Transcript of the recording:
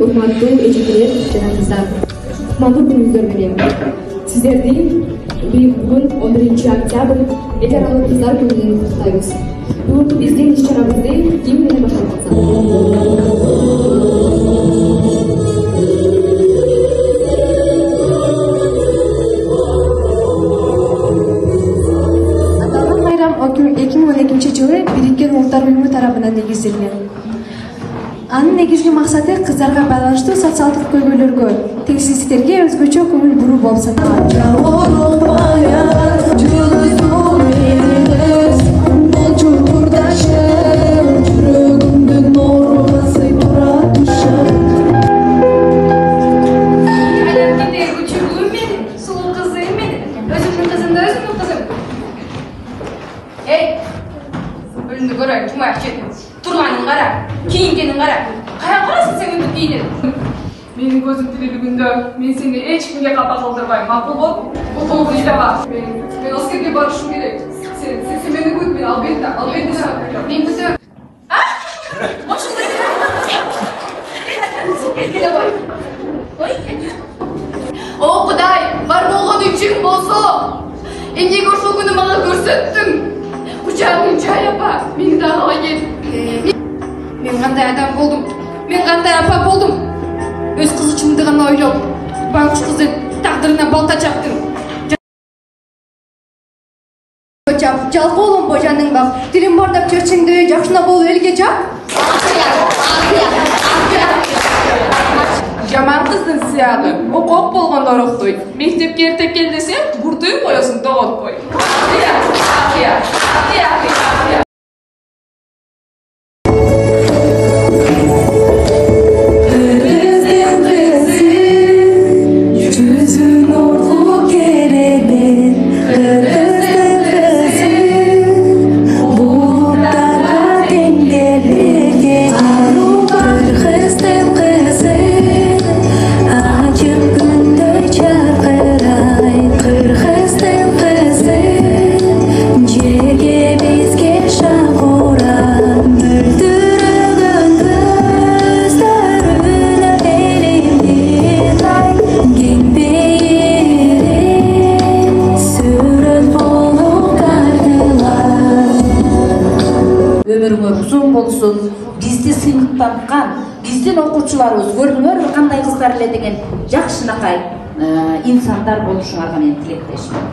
урматтуу эжекелер жана кыздар, кутмандуу күнүңүздөр менен сиздерди бүгүн 11-октябрь эл аралык кыздар күнү менен куттуктайбыз. Бүгүнкү биздин иш-чарабызды ким менен баштап атсак? Аталган байрам 2012-жылы Бириккен Улуттар Уюму тарабынан негизделген. Анын негизги максаты кыздарга байланыштуу социалдык көйгөйлөргө, теңсиздиктерге өзгөчө көңүл буруу болуп саналат. Turganın qara, kiyingenin qara. Qaya qarasın sen öndü kiyinin. Menin gözüm tiriliginde men seni hech kimge qapa qoldirmayman. Ma'qul bo'l. Bu to'g'ri ishlama. Men Oskarga borishim kerak. Sen meni kut, men albatta Men kuzim. O Xudoy, var bo'lgan uchun bo'lsin. Endi o'sha kuni menga ko'rsatding. Kuchağın çay apa, meni dağıla gel. Men qanday adam boldum, men qanday apa boldum. Öz kızı çımdığını oylop, baykuş kızı taqdirine balta çaptım. Жалқы олым божаның бақ, тілім бардап черчіңді жақшына болу елге жап. Жаман қыздың сияғы, оқоқ болған орықтой. Мектепке ерте кел десем, бұртый қоясын тоғыт қой. Бизди сыймыктанткан, биздин окуучуларыбыз көрдүңөр кандай кыздар эле деген жакшынакай инсандар болушуңарга мен тилектешмин.